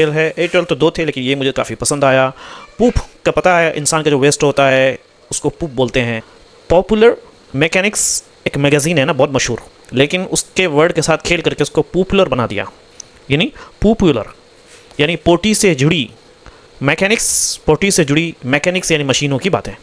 है। एयरटेल तो दो थे लेकिन ये मुझे काफ़ी पसंद आया। पूप का पता है, इंसान का जो वेस्ट होता है उसको पूप बोलते हैं। पॉपुलर मैकेनिक्स एक मैगज़ीन है ना, बहुत मशहूर, लेकिन उसके वर्ड के साथ खेल करके उसको पॉपुलर बना दिया, यानी पॉपुलर यानी पोटी से जुड़ी मैकेनिक्स, पोटी से जुड़ी मैकेनिक्स यानी मशीनों की बातें।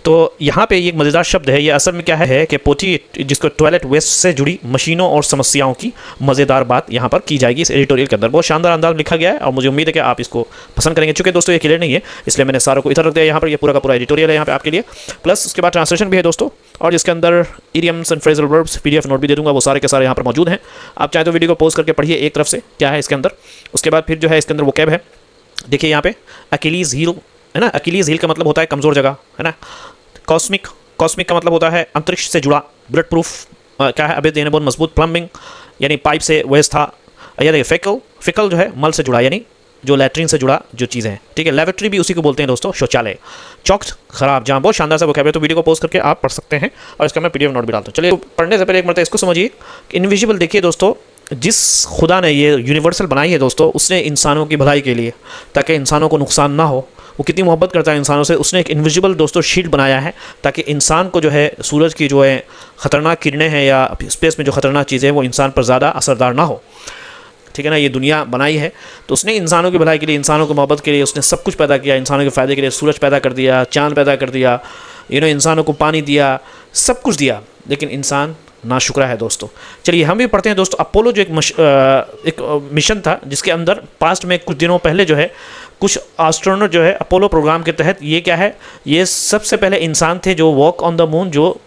तो यहाँ पे ये एक मज़ेदार शब्द है। ये असल में क्या है कि पोटी, जिसको टॉयलेट वेस्ट से जुड़ी मशीनों और समस्याओं की मज़ेदार बात यहाँ पर की जाएगी इस एडिटोरियल के अंदर। बहुत शानदार अंदाज में लिखा गया है और मुझे उम्मीद है कि आप इसको पसंद करेंगे। चूँकि दोस्तों ये क्लियर नहीं है इसलिए मैंने सारों को इधर रख दिया यहाँ पर। ये पूरा का पूरा एडिटोरियल है यहाँ पे आपके लिए, प्लस उसके बाद ट्रांसलेशन भी है दोस्तों, और जिसके अंदर idioms and phrasal verbs PDF note भी दे दूँगा, वो सारे के सारे यहाँ पर मौजूद हैं। आप चाहे तो वीडियो को पॉज करके पढ़िए एक तरफ से क्या है इसके अंदर। उसके बाद फिर जो है इसके अंदर वो कैब है, देखिए यहाँ पे अकीलीज़ हील है ना। अकीलीज़ हील का मतलब होता है कमज़ोर जगह है ना। कॉस्मिक, कॉस्मिक का मतलब होता है अंतरिक्ष से जुड़ा। बुलेट प्रूफ क्या है, अभी देने बहुत मजबूत। प्लम्बिंग यानी पाइप से वेस्ट था। या देखिए फेकल, फेकल जो है मल से जुड़ा, यानी जो लैट्रिन से जुड़ा जो चीज़ें हैं, ठीक है। लेबोरेटरी भी उसी को बोलते हैं दोस्तों, शौचालय। चॉक्ड, खराब, जहाँ बहुत शानदार सा वो कैब। तो वीडियो को पोस्ट करके आप पढ़ सकते हैं और इसका मैं PDF नोट भी डालता हूँ। चलिए पढ़ने से पहले एक मरतबा इसको समझिए। इनविजिबल देखिए दोस्तों, जिस खुदा ने ये यूनिवर्सल बनाई है दोस्तों, उसने इंसानों की भलाई के लिए, ताकि इंसानों को नुकसान ना हो, वो कितनी मोहब्बत करता है इंसानों से, उसने एक इनविजिबल दोस्तों शील्ड बनाया है, ताकि इंसान को जो है सूरज की जो है ख़तरनाक किरणें हैं या स्पेस में जो ख़तरनाक चीज़ें हैं वो इंसान पर ज़्यादा असरदार ना हो, ठीक है ना। ये दुनिया बनाई है तो उसने इंसानों की भलाई के लिए, इंसानों की मोहब्बत के लिए उसने सब कुछ पैदा किया, इंसानों के फ़ायदे के लिए। सूरज पैदा कर दिया, चाँद पैदा कर दिया, इंसानों को पानी दिया, सब कुछ दिया, लेकिन इंसान नाशुक्रा है दोस्तों। चलिए हम भी पढ़ते हैं दोस्तों। अपोलो जो एक मिशन था, जिसके अंदर पास्ट में कुछ दिनों पहले जो है कुछ एस्ट्रोनॉट जो है अपोलो प्रोग्राम के तहत, ये क्या है, ये सबसे पहले इंसान थे जो वॉक ऑन द मून, जो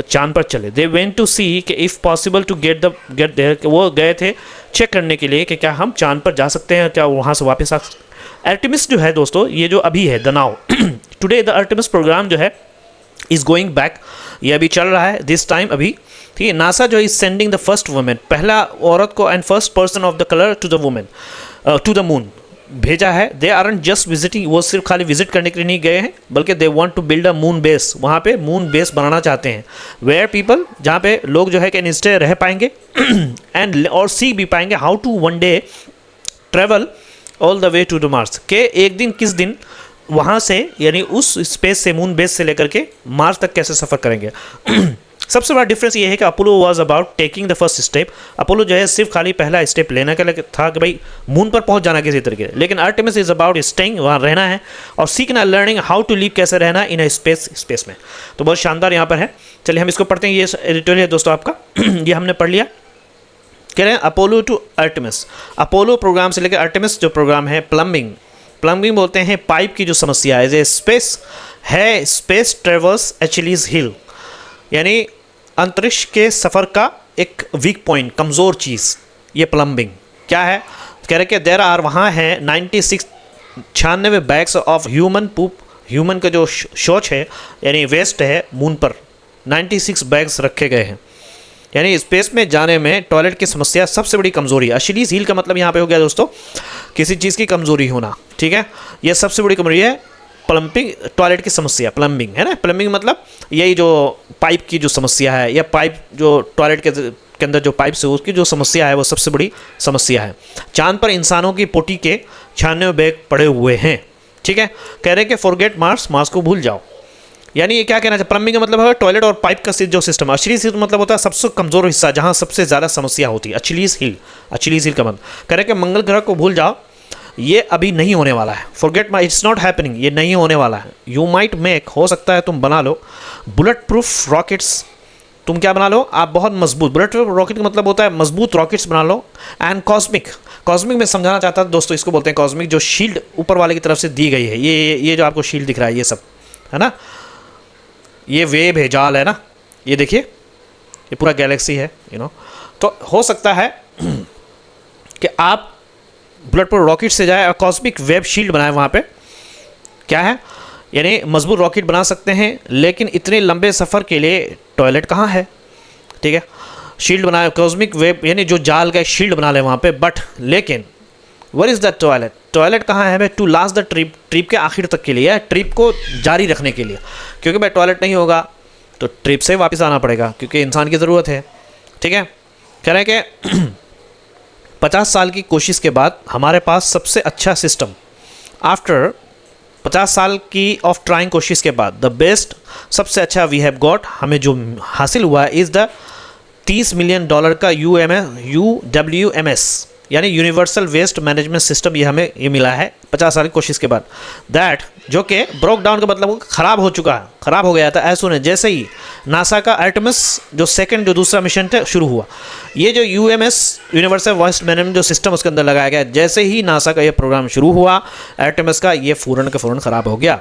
चांद पर चले। दे वेंट टू सी कि if possible to get there, वो गए थे चेक करने के लिए कि क्या हम चांद पर जा सकते हैं, क्या वहाँ से वापस आ सकते। आर्टेमिस जो है दोस्तों, ये जो अभी है the now today the Artemis program जो है इज़ गोइंग बैक, ये अभी चल रहा है दिस टाइम अभी, ठीक है। नासा जो is sending the first women, पहला औरत को and first person of the colour to the women to the moon भेजा है। दे आरंट जस्ट विजिटिंग, वो सिर्फ खाली विजिट करने के लिए नहीं गए हैं, बल्कि they want to build a moon base, वहाँ पे मून बेस बनाना चाहते हैं। वेयर पीपल, जहाँ पे लोग जो है कैन स्टे रह पाएंगे एंड और सी भी पाएंगे how to one day travel all the way to the Mars, के एक दिन किस दिन वहाँ से यानी उस स्पेस से, मून बेस से लेकर के मार्स तक कैसे सफ़र करेंगे। सबसे बड़ा डिफरेंस ये है कि Apollo was about taking the first step. Apollo जो है सिर्फ खाली पहला स्टेप लेने के लिए था कि भाई मून पर पहुंच जाना किसी तरीके, लेकिन आर्टेमिस इज अबाउट स्टेइंग, वहाँ रहना है और सीखना, लर्निंग हाउ टू लिव, कैसे रहना इन अ स्पेस में। तो बहुत शानदार यहाँ पर है। चलिए हम इसको पढ़ते हैं। ये एडिटोरियल है दोस्तों आपका ये हमने पढ़ लिया। कह रहे हैं Apollo to Artemis, Apollo program से लेकर आर्टेमिस जो प्रोग्राम है, प्लम्बिंग, प्लम्बिंग बोलते हैं पाइप की जो समस्या है, स्पेस है, स्पेस ट्रेवर्स एचिलीज हिल, यानी अंतरिक्ष के सफ़र का एक वीक पॉइंट, कमज़ोर चीज़, ये प्लम्बिंग क्या है। कह रहे कि देर आर, वहाँ है 96 bags of human poop, human का जो शौच है यानी वेस्ट है मून पर, 96 बैग्स रखे गए हैं। यानी स्पेस में जाने में टॉयलेट की समस्या सबसे बड़ी कमज़ोरी है। अशीलीज हील का मतलब यहाँ पे हो गया दोस्तों किसी चीज़ की कमज़ोरी होना, ठीक है। ये सबसे बड़ी कमज़ोरी है प्लम्बिंग, टॉयलेट की समस्या, प्लम्बिंग है ना। प्लम्बिंग मतलब यही जो पाइप की जो समस्या है, या पाइप जो टॉयलेट के अंदर जो पाइप से उसकी जो समस्या है वो सबसे बड़ी समस्या है। चांद पर इंसानों की पोटी के 96 बैग पड़े हुए हैं, ठीक है। कह रहे कि फॉरगेट मार्स, मार्स को भूल जाओ। यानी ये क्या कहना चाहिए, प्लम्बिंग का मतलब है टॉयलेट और पाइप का जो सिस्टम। अचिलीज हिल मतलब होता है सबसे कमज़ोर हिस्सा, जहाँ सबसे ज़्यादा समस्या होती है। अचिलीज हिल, अचिलीज हिल का मतलब कह रहे कि मंगल ग्रह को भूल जाओ, ये अभी नहीं होने वाला है। Forget my, it's not happening, ये नहीं होने वाला है। यू माइट मेक, हो सकता है तुम बना लो बुलेट प्रूफ रॉकेट्स, तुम क्या बना लो, आप बहुत मजबूत, बुलेट प्रूफ रॉकेट का मतलब होता है मजबूत रॉकेट्स बना लो। एंड कॉस्मिक, कॉस्मिक में समझाना चाहता था दोस्तों, इसको बोलते हैं कॉस्मिक, जो शील्ड ऊपर वाले की तरफ से दी गई है। ये जो आपको शील्ड दिख रहा है, ये सब है ना, ये वेब है, जाल है ना, ये देखिए, ये पूरा गैलेक्सी है, तो हो सकता है कि आप बुलेट प्रूफ रॉकेट से जाए और कॉस्मिक वेब शील्ड बनाए वहाँ पे, क्या है, यानी मजबूत रॉकेट बना सकते हैं। लेकिन इतने लंबे सफ़र के लिए टॉयलेट कहाँ है, ठीक है। शील्ड बनाए, कॉस्मिक वेब यानी जो जाल का शील्ड बना ले वहाँ पे, बट लेकिन where is the toilet, toilet कहाँ है भाई, to last the trip, trip के आखिर तक के लिए, ट्रिप को जारी रखने के लिए। क्योंकि भाई टॉयलेट नहीं होगा तो ट्रिप से वापस आना पड़ेगा, क्योंकि इंसान की ज़रूरत है, ठीक है। कह रहे हैं कि 50 साल की कोशिश के बाद हमारे पास सबसे अच्छा सिस्टम, आफ्टर 50 साल की ऑफ ट्राइंग कोशिश के बाद द बेस्ट, सबसे अच्छा वी हैव गॉट, हमें जो हासिल हुआ इज़ द $30 मिलियन का UWMS यानी यूनिवर्सल वेस्ट मैनेजमेंट सिस्टम, ये हमें ये मिला है 50 साल की कोशिश के बाद। दैट जो कि ब्रोक डाउन का मतलब ख़राब हो चुका है, ख़राब हो गया था एज सुन जैसे ही नासा का आर्टेमिस जो सेकंड जो दूसरा मिशन था शुरू हुआ। ये जो UMS यूनिवर्सल वेस्ट मैनेजमेंट जो सिस्टम उसके अंदर लगाया गया, जैसे ही नासा का ये प्रोग्राम शुरू हुआ आर्टेमिस का, ये फ़ौरन का फ़ौरन ख़राब हो गया।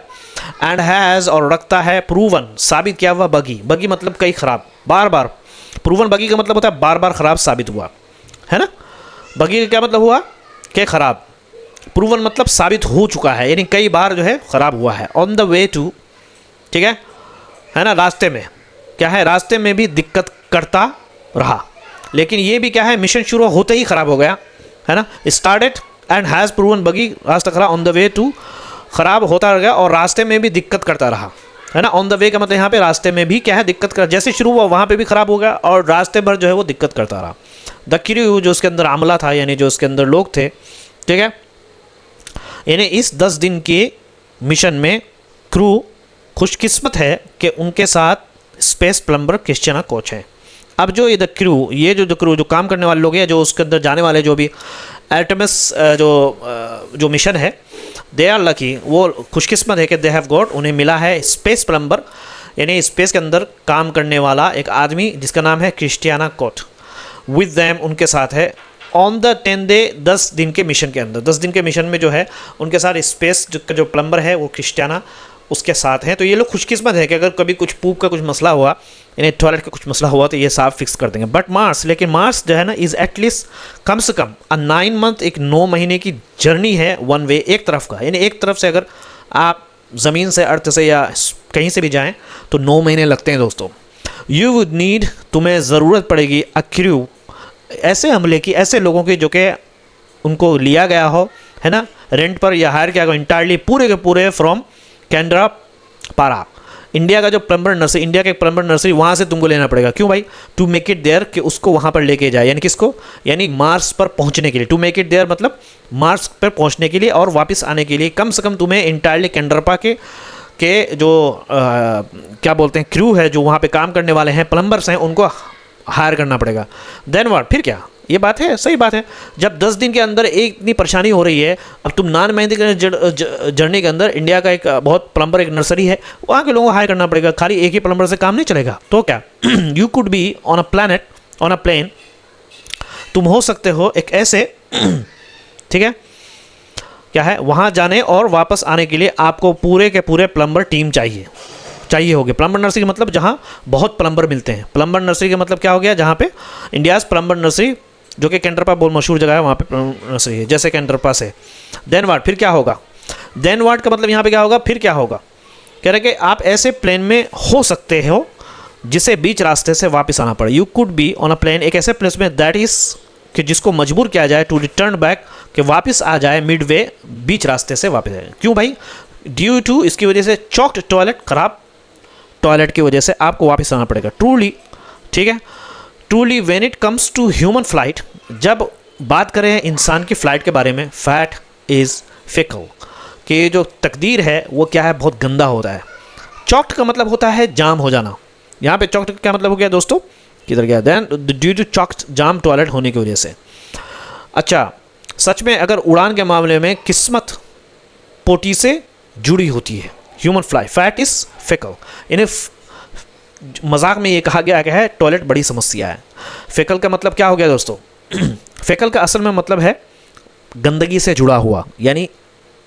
एंड हैज़ और रखता है प्रूवन, साबित किया हुआ, बगी, बगी मतलब कई ख़राब, बार बार, प्रूवन बगी का मतलब होता है बार बार ख़राब साबित हुआ, है ना। बगी का क्या मतलब हुआ कि ख़राब, प्रूवन मतलब साबित हो चुका है, यानी कई बार जो है ख़राब हुआ है। ऑन द वे टू, ठीक है ना, रास्ते में क्या है, रास्ते में भी दिक्कत करता रहा, लेकिन ये भी क्या है, मिशन शुरू होते ही ख़राब हो गया, है ना। स्टार्टेड एंड हैज़ प्रूवन बगी, रास्ता खराब, ऑन द वे टू ख़राब होता रह गया और रास्ते में भी दिक्कत करता रहा, है ना। ऑन द वे का मतलब यहाँ पे रास्ते में भी क्या है, दिक्कत कर, जैसे शुरू हुआ वहाँ पे भी ख़राब हो गया और रास्ते भर जो है वो दिक्कत करता रहा। द क्रू, जो उसके अंदर आमला था यानी जो उसके अंदर लोग थे, ठीक है, यानी इस 10 दिन के मिशन में क्रू खुशकिस्मत है कि उनके साथ स्पेस प्लम्बर क्रिस्टियाना कोच हैं। अब जो ये द क्रू, ये जो क्रू जो काम करने वाले लोग हैं, जो उसके अंदर जाने वाले जो भी आर्टेमिस जो मिशन है, दे आर लकी, वो खुशकिस्मत है कि दे हैव गॉट, उन्हें मिला है स्पेस प्लम्बर यानी स्पेस के अंदर काम करने वाला एक आदमी जिसका नाम है क्रिस्टियाना कोच। विद दैम, उनके साथ है, ऑन द 10 डे, 10 दिन के मिशन के अंदर, 10 दिन के मिशन में जो है उनके साथ स्पेस जो प्लम्बर है वो क्रिस्टियाना उसके साथ हैं। तो ये लोग खुशकिस्मत है कि अगर कभी कुछ पूप का कुछ मसला हुआ, यानी टॉयलेट का कुछ मसला हुआ, तो ये साफ फिक्स कर देंगे। बट मार्स, लेकिन मार्स जो है ना, इज़ एटलीस्ट कम से कम 9 मंथ, एक 9 महीने की जर्नी है, वन वे, एक तरफ का, यानी एक तरफ से अगर आप ज़मीन से, अर्थ से या कहीं से भी जाएँ तो 9 महीने लगते हैं दोस्तों। यू वुड नीड, तुम्हें ज़रूरत पड़ेगी, अ क्रू, ऐसे हमले की, ऐसे लोगों की जो कि उनको लिया गया हो, है ना, रेंट पर या हायर किया गया इंटायरली, पूरे के पूरे फ्रॉम कैनरा पारा, इंडिया का जो प्लम्बर नर्सरी, इंडिया के प्लम्बर नर्सरी, वहाँ से तुमको लेना पड़ेगा। क्यों भाई? टू मेक इट देयर, कि उसको वहाँ पर लेके जाए, यानी किसको, यानी मार्स पर पहुँचने के लिए। टू मेक इट देयर मतलब मार्स पर पहुँचने के लिए और वापस आने के लिए कम से कम तुम्हें इंटायरली कैनडरपा के जो क्या बोलते हैं क्रू है, जो वहाँ पे काम करने वाले हैं, प्लम्बर्स हैं, उनको हायर करना पड़ेगा। देन व्हाट, फिर क्या, ये बात है, सही बात है। जब 10 दिन के अंदर एक इतनी परेशानी हो रही है, अब तुम 9 महीने के जर्नी के अंदर इंडिया का एक बहुत प्लम्बर एक नर्सरी है, वहाँ के लोगों को हायर करना पड़ेगा, खाली एक ही प्लम्बर से काम नहीं चलेगा। तो क्या you could be on a planet, on a plane, तुम हो सकते हो एक ऐसे ठीक है, क्या है, वहाँ जाने और वापस आने के लिए आपको पूरे के पूरे प्लम्बर टीम चाहिए होगी। प्लम्बर नर्सरी का मतलब जहाँ बहुत प्लम्बर मिलते हैं। प्लम्बर नर्सरी का मतलब क्या हो गया, जहाँ पे इंडियाज़ प्लम्बर नर्सरी, जो कि कैंडरपा बहुत मशहूर जगह है, वहाँ पे नर्सरी है, जैसे कैंडरपा से। देन वाट, फिर क्या होगा, देन वाट का मतलब यहाँ पे क्या होगा, फिर क्या होगा, कह रहे कि आप ऐसे प्लेन में हो सकते हो जिसे बीच रास्ते से वापस आना पड़े। You could be on a plane, एक ऐसे प्लेस में दैट इज़, कि जिसको मजबूर किया जाए टू रिटर्न बैक, कि वापस आ जाए मिड वे, बीच रास्ते से वापस आए। क्यों भाई? ड्यू टू, इसकी वजह से चॉक्ड टॉयलेट, ख़राब टॉयलेट की वजह से आपको वापस आना पड़ेगा। ट्रूली, ठीक है, truly when it comes to human flight, जब बात करें इंसान की फ़्लाइट के बारे में, फैट इज़ फिकल, कि जो तकदीर है वो क्या है, बहुत गंदा होता है। चॉक्ड का मतलब होता है जाम हो जाना। यहाँ पे चॉक्ड का क्या मतलब हो गया दोस्तों, किधर गया, देन ड्यू टू चॉक्ड, जाम टॉयलेट होने की वजह से। अच्छा, सच में अगर उड़ान के मामले में किस्मत पोटी से जुड़ी होती है, human fly, fat is fickle, इन्हें मजाक में ये कहा गया है टॉयलेट बड़ी समस्या है। फिकल का मतलब क्या हो गया दोस्तों फिकल का असल में मतलब है गंदगी से जुड़ा हुआ, यानी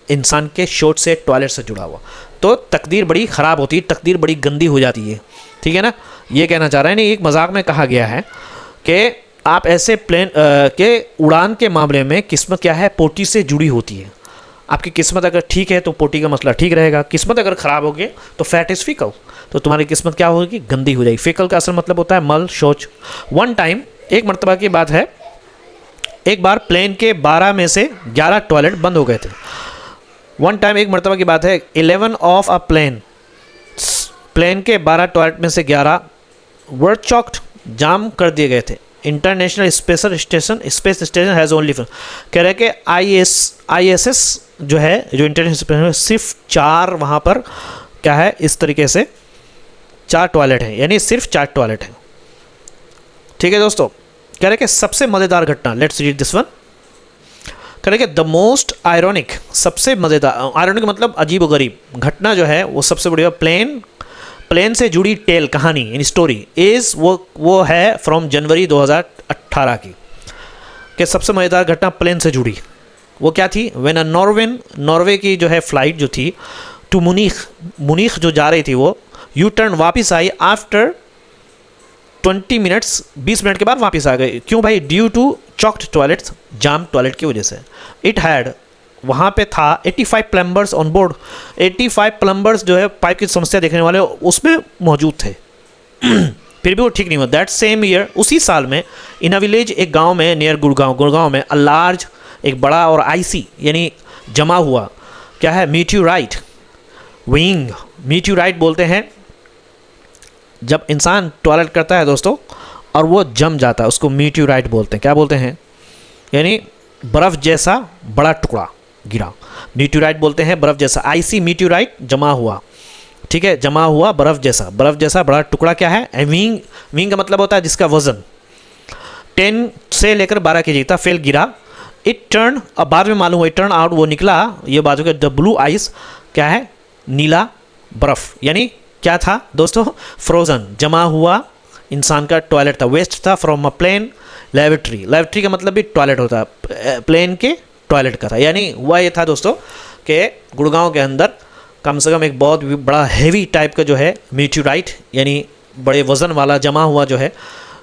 इंसान के शोट से, टॉयलेट से जुड़ा हुआ। तो तकदीर बड़ी ख़राब होती है, तकदीर बड़ी गंदी हो जाती है, ठीक है ना, ये कहना चाह रहे हैं। नहीं, एक मजाक में कहा गया है कि आप ऐसे प्लेन के उड़ान के मामले में किस्मत क्या है, पोटी से जुड़ी होती है। आपकी किस्मत अगर ठीक है तो पोटी का मसला ठीक रहेगा, किस्मत अगर ख़राब होगी तो फैट इज़ फिकल, तो तुम्हारी किस्मत क्या होगी, गंदी हो जाएगी। फिकल का असल मतलब होता है मल, शौच। वन टाइम, एक मरतबा की बात है, एक बार प्लेन के 12 में से 11 टॉयलेट बंद हो गए थे। वन टाइम, एक मरतबा की बात है, 11 ऑफ अ प्लेन के 12 टॉयलेट में से 11 वर चॉक्ड, जाम कर दिए गए थे। International space station has only, कह रहे कि ISS जो है, जो इंटरनेशनल, सिर्फ 4 वहाँ पर क्या है, इस तरीके से 4 टॉयलेट हैं, यानी सिर्फ 4 टॉयलेट हैं। ठीक है दोस्तों, कह रहे कि सबसे मज़ेदार घटना, लेट्स रीड दिस वन। कह रहे कि द मोस्ट आयरॉनिक, सबसे मज़ेदार, आयरॉनिक मतलब अजीब व गरीब घटना जो है वो सबसे बढ़िया प्लेन से जुड़ी टेल, कहानी इन स्टोरी इज़ वो है फ्रॉम जनवरी 2018 की, कि सबसे मज़ेदार घटना प्लेन से जुड़ी, वो क्या थी? व्हेन अ नॉर्वे की जो है फ्लाइट जो थी टू मुनीख जो जा रही थी, वो यू टर्न वापस आई आफ्टर 20 मिनट्स, 20 मिनट के बाद वापस आ गए। क्यों भाई? ड्यू टू चॉक्ड टॉयलेट्स, जाम टॉयलेट की वजह से। इट हैड, वहाँ पे था 85 प्लम्बर्स ऑन बोर्ड, 85 प्लम्बर्स जो है पाइप की समस्या देखने वाले उसमें मौजूद थे। फिर भी वो ठीक नहीं हुआ। दैट सेम ईयर, उसी साल में, इन अ विलेज, एक गांव में नियर गुड़गांव में, अ लार्ज, एक बड़ा और आईसी यानी जमा हुआ क्या है, मीट्यूराइट विंग, मीट्यूराइट बोलते हैं जब इंसान टॉयलेट करता है दोस्तों और वो जम जाता है, उसको मीट्यूराइट बोलते हैं। क्या बोलते हैं? यानी बर्फ़ जैसा बड़ा टुकड़ा गिरा, मीट्यूराइट बोलते हैं, बर्फ़ जैसा। आईसी मीट्यूराइट, जमा हुआ, ठीक है, जमा हुआ बर्फ़ जैसा बड़ा टुकड़ा क्या है? विंग का मतलब होता है जिसका वज़न 10 से लेकर 12 kg था, फेल गिरा। इट टर्न, अब बाद में मालूम हुआ, इट टर्न आउट, वो निकला, ये बाजू के द ब्लू आइस, क्या है? नीला बर्फ़, यानी क्या था दोस्तों? फ्रोज़न, जमा हुआ इंसान का टॉयलेट था, वेस्ट था फ्रॉम अ प्लेन लेबोरेटरी का मतलब भी टॉयलेट होता है, प्लेन के टॉयलेट का था। यानी हुआ ये था दोस्तों कि गुड़गांव के अंदर कम से कम एक बहुत बड़ा हैवी टाइप का जो है मीट्यूराइट, यानी बड़े वज़न वाला जमा हुआ जो है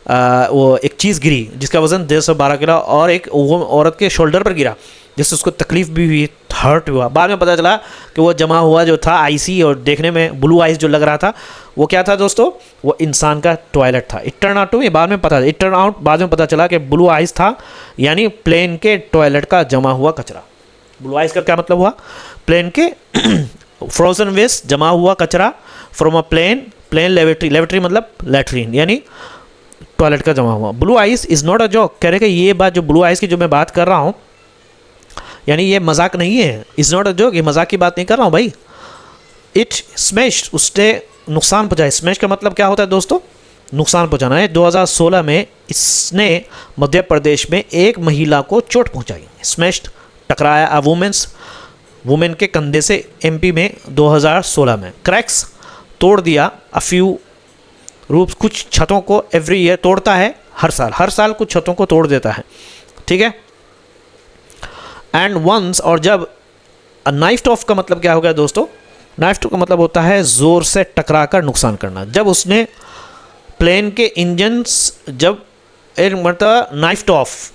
वो एक चीज़ गिरी जिसका वज़न 112 किलो, और एक वो औरत के शोल्डर पर गिरा जिससे उसको तकलीफ भी हुई, हर्ट हुआ। बाद में पता चला कि वो जमा हुआ जो था आईसी और देखने में ब्लू आइस जो लग रहा था, वो क्या था दोस्तों? वो इंसान का टॉयलेट था। इट टर्न आउट, ये बाद में पता, इट टर्न आउट बाद में पता चला कि ब्लू आइस था, यानी प्लेन के टॉयलेट का जमा हुआ कचरा। ब्लू आइस का क्या मतलब हुआ? प्लेन के फ्रोजन वेस्ट, जमा हुआ कचरा फ्रॉम अ प्लेन लेबोरेटरी मतलब लैट्रीन, यानी टॉयलेट का जमा हुआ। Blue eyes is not a joke, कह रहे कि ये बात जो ब्लू आइस की जो मैं बात कर रहा हूँ, यानी ये मजाक नहीं है, इज़ नॉट अ जोक, ये मजाक की बात नहीं कर रहा हूँ भाई। इट स्मैश, उसने नुकसान पहुँचाया। स्मैश का मतलब क्या होता है दोस्तों? नुकसान पहुँचाना है। 2016 में इसने मध्य प्रदेश में एक महिला को चोट पहुँचाई, स्मैश्ड, टकराया अ वुमेन के कंधे से, एमपी में 2016 में। क्रैक्स, तोड़ दिया, अ फ्यू रूप्स, कुछ छतों को, एवरी ईयर, तोड़ता है हर साल कुछ छतों को तोड़ देता है, ठीक है। एंड वंस, और जब, नाइफ्ड ऑफ का मतलब क्या हो गया दोस्तों? नाइफ्ड का मतलब होता है ज़ोर से टकरा कर नुकसान करना। जब उसने प्लेन के इंजन्स, जब एक मतलब नाइफ्ड ऑफ,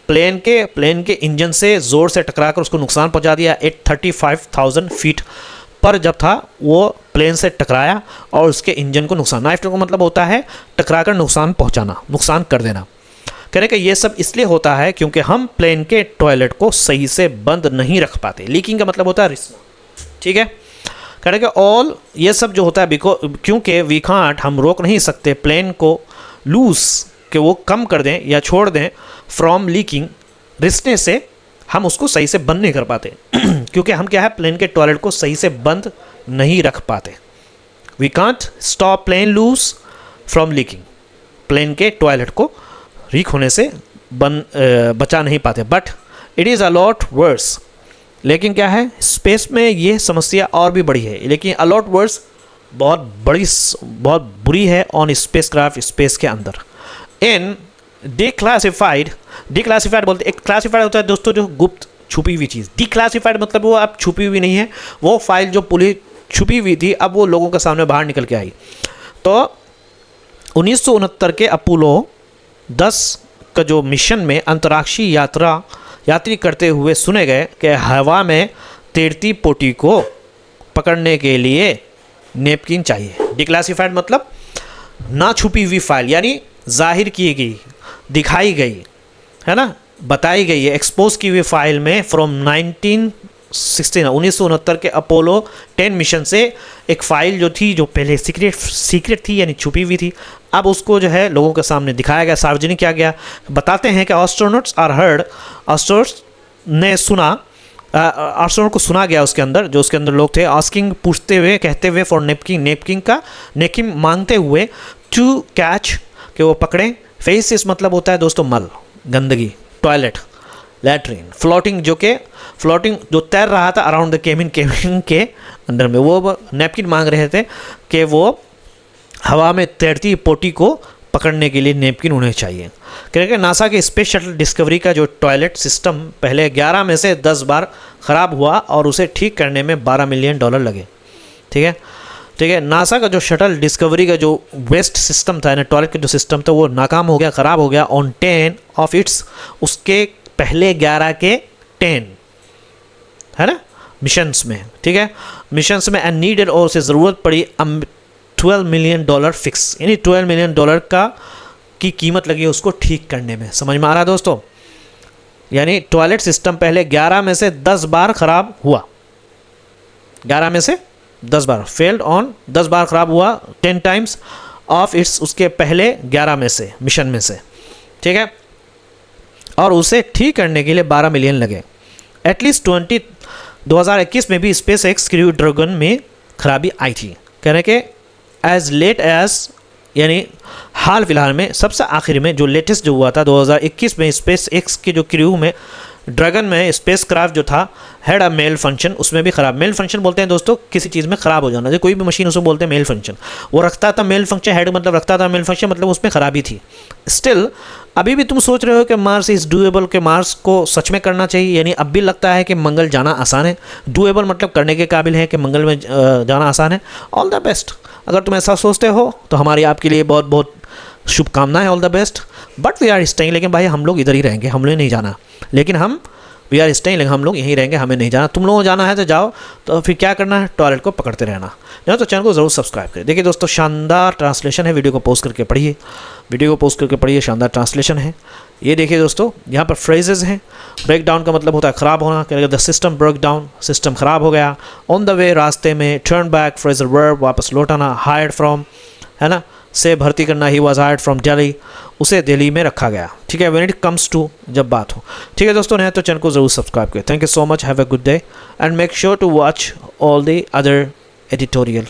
प्लेन के इंजन से ज़ोर से टकरा कर उसको नुकसान पहुंचा दिया। 35,000 फीट पर जब था वो प्लेन से टकराया और उसके इंजन को नुकसान। नाइफ्ड का मतलब होता है टकरा कर नुकसान पहुंचाना, नुकसान कर देना। कह रहे कि ये सब इसलिए होता है क्योंकि हम प्लेन के टॉयलेट को सही से बंद नहीं रख पाते। लीकिंग का मतलब होता है रिसना, ठीक है। कह रहे कि ऑल, ये सब जो होता है क्योंकि वी कांट, हम रोक नहीं सकते प्लेन को लूज, कि वो कम कर दें या छोड़ दें, फ्रॉम लीकिंग, रिसने से हम उसको सही से बंद नहीं कर पाते क्योंकि हम क्या है, प्लेन के टॉयलेट को सही से बंद नहीं रख पाते। We can't stop plane loos from leaking, plane के टॉयलेट को लीक होने से बचा नहीं पाते। But it is a lot worse, लेकिन क्या है, स्पेस में ये समस्या और भी बड़ी है, लेकिन अ लॉट वर्स बहुत बुरी है ऑन स्पेस क्राफ्ट, स्पेस के अंदर। इन डिक्लासिफाइड बोलते, एक क्लासिफाइड होता है दोस्तों जो गुप्त छुपी हुई चीज़। डिक्लासिफाइड मतलब वो अब छुपी हुई नहीं है, वो फाइल जो पुलिस छुपी हुई थी अब वो लोगों के सामने बाहर निकल के आई। तो 1969 के अपोलो 10 का जो मिशन में अंतर्राष्ट्रीय यात्री करते हुए सुने गए कि हवा में तैरती पोटी को पकड़ने के लिए नेपकिन चाहिए। डिक्लासिफाइड मतलब ना छुपी हुई फाइल, यानी जाहिर की गई, दिखाई गई है ना, बताई गई है, एक्सपोज की हुई फाइल में फ्रॉम 1969 के अपोलो 10 मिशन से एक फ़ाइल जो थी, जो पहले सीक्रेट थी यानी छुपी हुई थी, अब उसको जो है लोगों के सामने दिखाया गया, सार्वजनिक किया गया। बताते हैं कि एस्ट्रोनॉट्स आर हर्ड, एस्ट्रोनॉट्स ने सुना, एस्ट्रोनॉट को सुना गया उसके अंदर, जो उसके अंदर लोग थे, आस्किंग पूछते हुए, कहते हुए, फॉर नेपकिन, नेपकिन का नेपकिन मांगते हुए, टू कैच कि वो पकड़ें, फेसिस मतलब होता है दोस्तों मल, गंदगी, टॉयलेट, लैट्रिन, फ्लोटिंग जो तैर रहा था अराउंड द केबिन के अंदर में, वो नैपकिन मांग रहे थे कि वो हवा में तैरती पोटी को पकड़ने के लिए नैपकिन उन्हें चाहिए। क्योंकि नासा के स्पेस शटल डिस्कवरी का जो टॉयलेट सिस्टम पहले 11 में से 10 बार ख़राब हुआ और उसे ठीक करने में $12 मिलियन लगे। ठीक है, नासा का जो शटल डिस्कवरी का जो वेस्ट सिस्टम था, टॉयलेट का जो सिस्टम था, वो नाकाम हो गया, ख़राब हो गया ऑन 10 ऑफ इट्स, उसके पहले 11 के 10 है ना मिशंस में। ठीक है, मिशंस में एंड नीडेड, और उसे ज़रूरत पड़ी $12 मिलियन फिक्स, यानी $12 मिलियन की कीमत लगी उसको ठीक करने में। समझ में आ रहा है दोस्तों? यानी टॉयलेट सिस्टम पहले 11 में से 10 बार ख़राब हुआ, 11 में से 10 बार फेल्ड ऑन, 10 बार ख़राब हुआ 10 टाइम्स ऑफ इट्स, उसके पहले 11 में से मिशन में से। ठीक है, और उसे ठीक करने के लिए $12 मिलियन लगे। एटलीस्ट 2021 में भी स्पेस एक्स क्रू ड्रैगन में खराबी आई थी। कह रहे कि एज लेट एज, यानी हाल फिलहाल में सबसे आखिर में जो लेटेस्ट जो हुआ था 2021 में, स्पेस एक्स के जो क्रू में ड्रैगन में स्पेस क्राफ्ट जो था हैड अ मेल फंक्शन, उसमें भी ख़राब, मेल फंक्शन बोलते हैं दोस्तों किसी चीज़ में ख़राब हो जाना, जो कोई भी मशीन उसको बोलते हैं मेल फंक्शन, वो रखता था मेल फंक्शन, हेड मतलब रखता था मेल फंक्शन, मतलब उसमें ख़राबी थी। स्टिल अभी भी तुम सोच रहे हो कि मार्स इज़ डूएबल, के मार्स को सच में करना चाहिए, यानी अब भी लगता है कि मंगल जाना आसान है। डूएबल मतलब करने के काबिल है कि मंगल में जाना आसान है। ऑल द बेस्ट, अगर तुम ऐसा सोचते हो तो हमारी आपके लिए बहुत बहुत शुभकामनाएं, all the best. But we are staying, लेकिन भाई हम लोग इधर ही रहेंगे, हम लोग नहीं जाना, लेकिन वी आर स्टेइंग, लेकिन हम लोग यहीं रहेंगे, हमें नहीं जाना। तुम लोगों को जाना है तो जाओ, तो फिर क्या करना है, टॉयलेट को पकड़ते रहना। नहीं तो चैनल को ज़रूर सब्सक्राइब करें। देखिए दोस्तों, शानदार ट्रांसलेशन है, वीडियो को पोस्ट करके पढ़िए, शानदार ट्रांसलेशन है। ये देखिए दोस्तों, यहाँ पर फ्रेजेस हैं। ब्रेक डाउन का मतलब होता है ख़राब होना, कह the system break down, system ख़राब हो गया। ऑन द वे, रास्ते में। टर्न बैक, फ्रेजर वर्ब, वापस लौटाना। हायर्ड फ्रॉम, है ना, से भर्ती करना। He was hired from Delhi, उसे दिल्ली में रखा गया। ठीक है, व्हेन इट कम्स टू, जब बात हो। ठीक है दोस्तों, नहीं तो चैनल को ज़रूर सब्सक्राइब करें। Thank you so much, have a good day and make sure to watch all the other editorial